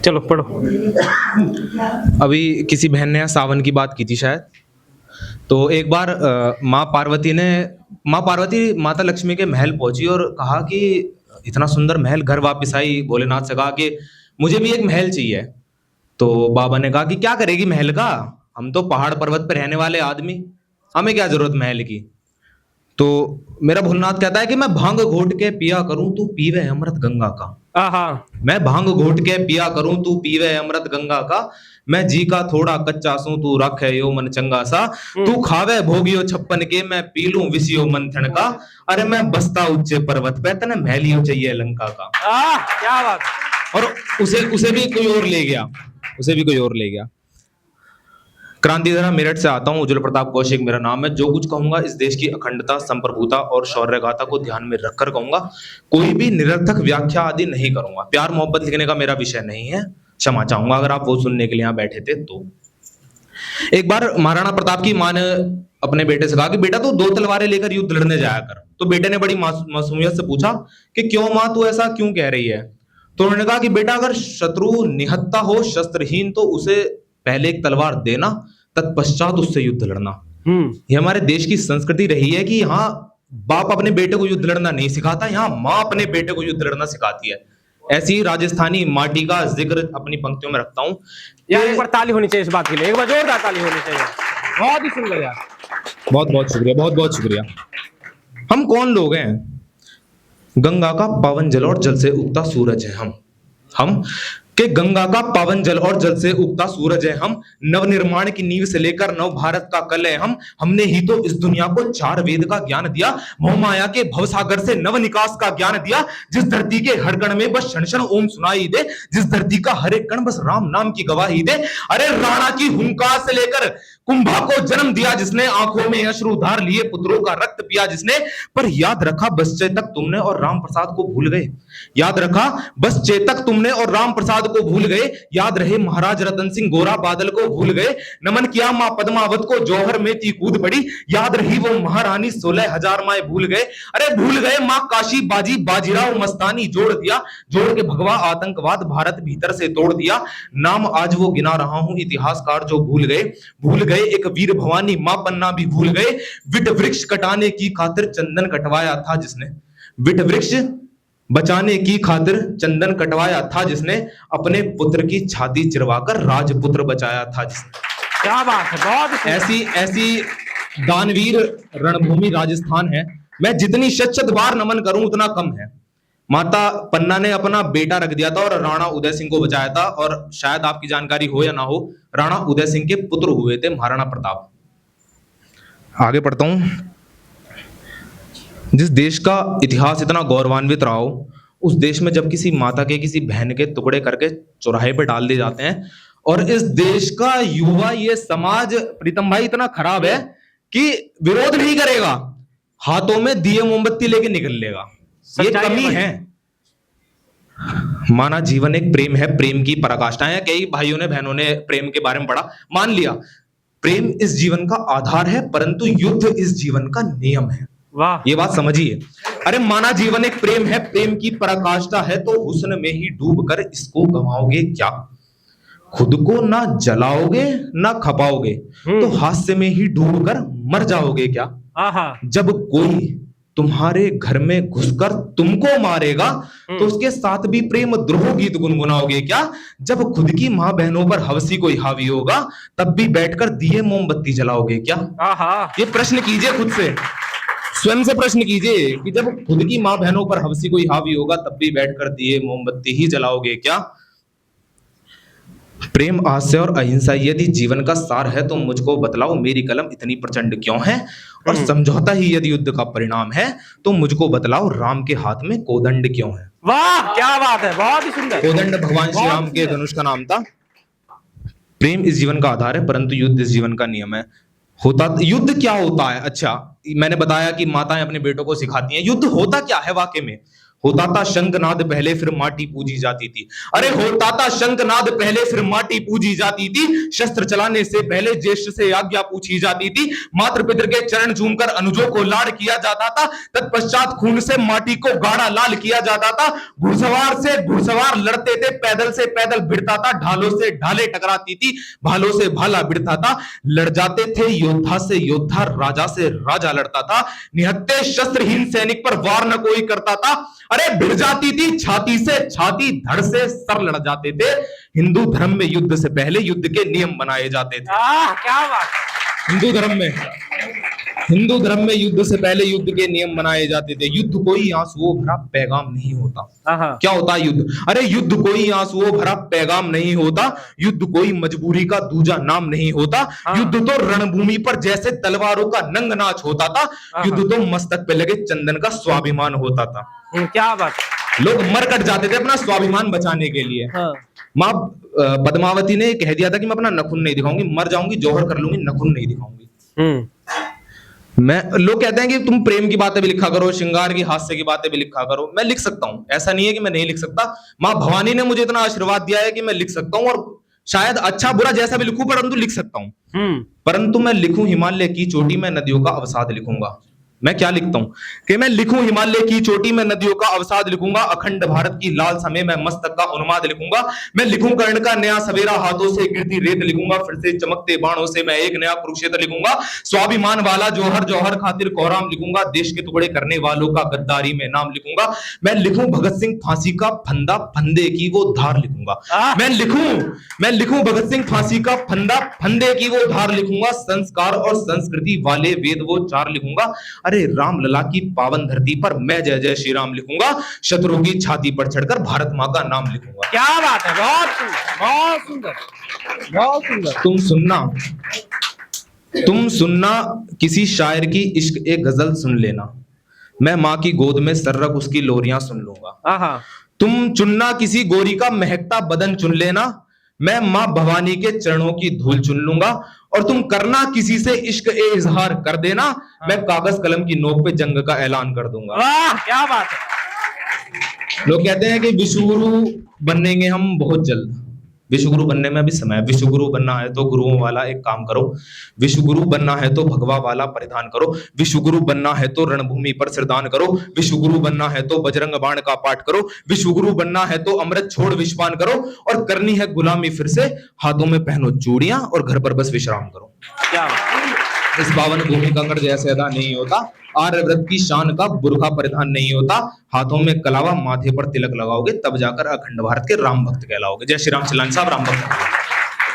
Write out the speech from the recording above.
चलो पढ़ो। अभी किसी बहन ने यहाँ सावन की बात की थी शायद। तो एक बार माँ पार्वती माता लक्ष्मी के महल पहुंची और कहा कि इतना सुंदर महल, घर वापस आई भोलेनाथ से कहा कि मुझे भी एक महल चाहिए। तो बाबा ने कहा कि क्या करेगी महल का, हम तो पहाड़ पर्वत पर रहने वाले आदमी, हमें क्या जरूरत महल की। तो मेरा भोलेनाथ कहता है कि मैं भांग घोट के पिया करूं तू पीवे अमृत गंगा का। आहा। मैं भांग घोट के पिया करूं तू पीवे अमृत गंगा का। मैं जी का थोड़ा कच्चा सूं तू रखे यो मन चंगा सा। तू खावे भोगियो छप्पन के मैं पी लूं विसियो मंथन का। अरे मैं बसता उच्चे पर्वत पे तने महलियो चाहिए लंका का। क्या बात। और उसे भी कोई और ले गया, उसे भी कोई और ले गया। क्रांतिधरा मेरठ से आता हूँ, उज्जवल प्रताप कौशिक मेरा नाम है। जो कुछ कहूंगा इस देश की अखंडता, संप्रभुता और शौर्य गाथा को ध्यान में रखकर कहूंगा। कोई भी निरर्थक व्याख्या आदि नहीं करूंगा। प्यार मोहब्बत लिखने का मेरा विषय नहीं है, क्षमा चाहूंगा अगर आप वो सुनने के लिए यहाँ बैठे थे तो। एक बार महाराणा प्रताप की मां ने अपने बेटे से कहा कि बेटा तू 2 तलवारें लेकर युद्ध लड़ने जाया कर। तो बेटे ने बड़ी मासूमियत से पूछा कि क्यों मां, तू ऐसा क्यों कह रही है। तो उन्होंने कहा कि बेटा अगर शत्रु निहत्ता हो, शस्त्रहीन, तो उसे पहले एक तलवार देना, तत्पश्चात उससे युद्ध लड़ना। ये हमारे देश की संस्कृति रही है कि यहाँ बाप अपने बेटे को युद्ध लड़ना नहीं सिखाता, यहाँ माँ अपने बेटे को युद्ध लड़ना सिखाती है। ऐसी ही राजस्थानी माटी का जिक्र अपनी पंक्तियों में रखता हूँ। यार एक बार ताली होनी चाहिए इस बात के लिए, एक बार जोरदार ताली होनी चाहिए। बहुत ही सुंदर यार। बहुत बहुत शुक्रिया, बहुत बहुत शुक्रिया। हम कौन लोग हैं? गंगा का पावन जल और जल से उगता सूरज है हम कि गंगा का पावन जल और जल से उगता सूरज है हम। नवनिर्माण की नींव से लेकर नव भारत का कल है हम। हमने ही तो इस दुनिया को 4 वेद का ज्ञान दिया, मोहमाया के भवसागर से नव निकास का ज्ञान दिया। जिस धरती के हर कण में बस क्षण क्षण ओम सुनाई दे, जिस धरती का हर एक कण बस राम नाम की गवाही दे। अरे राणा की हुंकार से लेकर कुंभा को जन्म दिया जिसने, आंखों में अश्रु उधार लिए पुत्रों का रक्त पिया जिसने। पर याद रखा बस चेतक तुमने और राम प्रसाद को भूल गए। याद रखा बस चेतक तुमने और राम प्रसाद को भूल गए। याद रहे महाराज रतन सिंह गोरा बादल को भूल गए। नमन किया मां पद्मावत को जौहर में थी कूद पड़ी। याद रही वो महारानी 16,000 माए भूल गए। अरे भूल गए मां काशी बाजी बाजीराव मस्तानी जोड़ दिया। जोड़ के भगवा आतंकवाद भारत भीतर से तोड़ दिया। नाम आज वो गिना रहा हूं इतिहासकार जो भूल गए एक वीर भवानी मां पन्ना भी भूल गए। विट वृक्ष कटाने की खातिर चंदन कटवाया था जिसने, विट वृक्ष बचाने की खातिर चंदन कटवाया था जिसने, अपने पुत्र की छाती चिरवाकर राजपुत्र बचाया था जिसने। क्या बात है, बहुत ऐसी दानवीर रणभूमि राजस्थान है। मैं जितनी शत बार नमन करूं उतना कम है। माता पन्ना ने अपना बेटा रख दिया था और राणा उदय सिंह को बचाया था। और शायद आपकी जानकारी हो या ना हो, राणा उदय सिंह के पुत्र हुए थे महाराणा प्रताप। आगे पढ़ता हूं। जिस देश का इतिहास इतना गौरवान्वित रहा हो, उस देश में जब किसी माता के, किसी बहन के टुकड़े करके चौराहे पे डाल दिए जाते हैं, और इस देश का युवा, ये समाज प्रीतम भाई इतना खराब है कि विरोध नहीं करेगा, हाथों में दिए मोमबत्ती लेके निकल लेगा। ये कमी है। माना जीवन एक प्रेम है, प्रेम की पराकाष्ठा है। कई भाइयों ने, बहनों ने प्रेम के बारे में पढ़ा, मान लिया प्रेम इस जीवन का आधार है, परंतु युद्ध इस जीवन का नियम है। वाह, ये बात समझिए। अरे माना जीवन एक प्रेम है, प्रेम की पराकाष्ठा है, तो हुस्न में ही डूबकर इसको गंवाओगे क्या? खुद को ना जलाओगे ना खपाओगे, तो हास्य में ही डूबकर मर जाओगे क्या? जब कोई तुम्हारे घर में घुसकर तुमको मारेगा, तो उसके साथ भी प्रेम द्रोह गीत गुनगुनाओगे क्या? जब खुद की मां बहनों पर हवसी कोई हावी होगा, तब भी बैठकर दिए मोमबत्ती जलाओगे क्या? ये प्रश्न कीजिए खुद से, स्वयं से प्रश्न कीजिए कि जब खुद की मां बहनों पर हवसी कोई हावी होगा, तब भी बैठकर दिए मोमबत्ती ही जलाओगे क्या? प्रेम, हास्य और अहिंसा यदि जीवन का सार है, तो मुझको बतलाओ मेरी कलम इतनी प्रचंड क्यों है? और समझौता ही यदि युद्ध का परिणाम है, तो मुझको बतलाओ राम के हाथ में कोदंड क्यों है? वाह, क्या बात है, बहुत ही सुंदर। कोदंड भगवान श्री राम के धनुष का नाम था। प्रेम इस जीवन का आधार है, परंतु युद्ध इस जीवन का नियम है। युद्ध क्या होता है? अच्छा, मैंने बताया कि माताएं अपने बेटों को सिखाती हैं। युद्ध होता क्या है वाकई में? होता था शंखनाद पहले फिर माटी पूजी जाती थी। अरे होता था शंखनाद पहले फिर माटी पूजी जाती थी। शस्त्र चलाने से पहले ज्येष्ठ से आज्ञा पूछी जाती थी। मातृ पितृ के चरण चूमकर अनुजों को लाड़ किया जाता था। तत्पश्चात खून से माटी को गाढ़ा लाल किया जाता था। घुड़सवार से घुड़सवार लड़ते थे, पैदल से पैदल भिड़ता था। ढालों से ढाले टकराती थी, भालों से भाला भिड़ता था। लड़ जाते थे योद्धा से योद्धा, राजा से राजा लड़ता था। निहत्थे शस्त्रहीन सैनिक पर वार न कोई करता था। अरे भिड़ जाती थी छाती से छाती, धड़ से सर लड़ जाते थे। हिंदू धर्म में युद्ध से पहले युद्ध के नियम बनाए जाते थे। क्या बात। हिंदू धर्म में युद्ध से पहले युद्ध के नियम बनाए जाते थे। युद्ध कोई आंसुओं भरा पैगाम नहीं होता। क्या होता है युद्ध? अरे युद्ध कोई आंसुओं भरा पैगाम नहीं होता। युद्ध कोई मजबूरी का दूजा नाम नहीं होता। युद्ध तो रणभूमि पर जैसे तलवारों का नंग नाच होता था। युद्ध तो मस्तक पे लगे चंदन का स्वाभिमान होता था। क्या बात। लोग मर कट जाते थे अपना स्वाभिमान बचाने के लिए। माँ पद्मावती ने कह दिया था कि मैं अपना नखून नहीं दिखाऊंगी, मर जाऊंगी जौहर कर लूंगी, नखून नहीं दिखाऊंगी। लोग कहते हैं कि तुम प्रेम की बातें भी लिखा करो, श्रृंगार की, हास्य की बातें भी लिखा करो। मैं लिख सकता हूं, ऐसा नहीं है कि मैं नहीं लिख सकता। माँ भवानी ने मुझे इतना आशीर्वाद दिया है कि मैं लिख सकता हूं, और शायद अच्छा बुरा जैसा भी लिखूं, परंतु लिख सकता हूं। परंतु मैं लिखूं हिमालय की चोटी में नदियों का अवसाद लिखूंगा। मैं क्या लिखता हूं कि मैं लिखूं हिमालय की चोटी में नदियों का अवसाद लिखूंगा। अखंड भारत की लाल समय में मस्तक का उन्माद लिखूंगा। मैं लिखूं कर्ण का नया सवेरा, हाथों से गिरती रेत लिखूंगा। फिर से चमकते बाणों से मैं एक नया कुरुक्षेत्र लिखूंगा। स्वाभिमान वाला जौहर जौहर खातिर कोहराम लिखूंगा। देश के टुकड़े करने वालों का गद्दारी में नाम लिखूंगा। मैं लिखूं भगत सिंह फांसी का फंदा, फंदे की वो धार लिखूंगा। मैं लिखूं भगत सिंह फांसी का फंदा, फंदे की वो धार लिखूंगा। संस्कार और संस्कृति वाले वेद वो चार लिखूंगा। अरे राम लला की पावन धरती पर मैं जय जय श्री राम लिखूंगा। शत्रुओं की छाती पर चढ़कर भारत मां का नाम लिखूंगा। क्या बात है, बहुत सुंदर, बहुत सुंदर, बहुत सुंदर। तुम सुनना किसी शायर की इश्क एक गजल सुन लेना। मैं माँ की गोद में सर्रक उसकी लोरियां सुन लूंगा। तुम चुनना किसी गोरी का महकता बदन चुन लेना। मैं माँ भवानी के चरणों की धूल चुन लूंगा। और तुम करना किसी से इश्क ए इजहार कर देना। मैं कागज कलम की नोक पे जंग का ऐलान कर दूंगा। वाह क्या बात है। लोग कहते हैं कि विश्वगुरु बनेंगे हम बहुत जल्द। विश्वगुरु बनने में अभी समय है। विश्वगुरु बनना है तो गुरुओं वाला एक काम करो। विश्वगुरु बनना है तो भगवा वाला परिधान करो। विश्वगुरु बनना है तो रणभूमि पर सिरदान करो। विश्वगुरु बनना है तो बजरंग बाण का पाठ करो। विश्वगुरु बनना है तो अमृत छोड़ विषपान करो। और करनी है गुलामी फिर से, हाथों में पहनो चूड़ियां और घर पर बस विश्राम करो। क्या इस पावन भूमि का कर्ज ऐसे अदा नहीं होता। आर्यव्रत की शान का बुर्का परिधान नहीं होता। हाथों में कलावा, माथे पर तिलक लगाओगे, तब जाकर अखंड भारत के राम भक्त कहलाओगे। जय श्री राम। चिल्लाएं साहब, राम भक्त।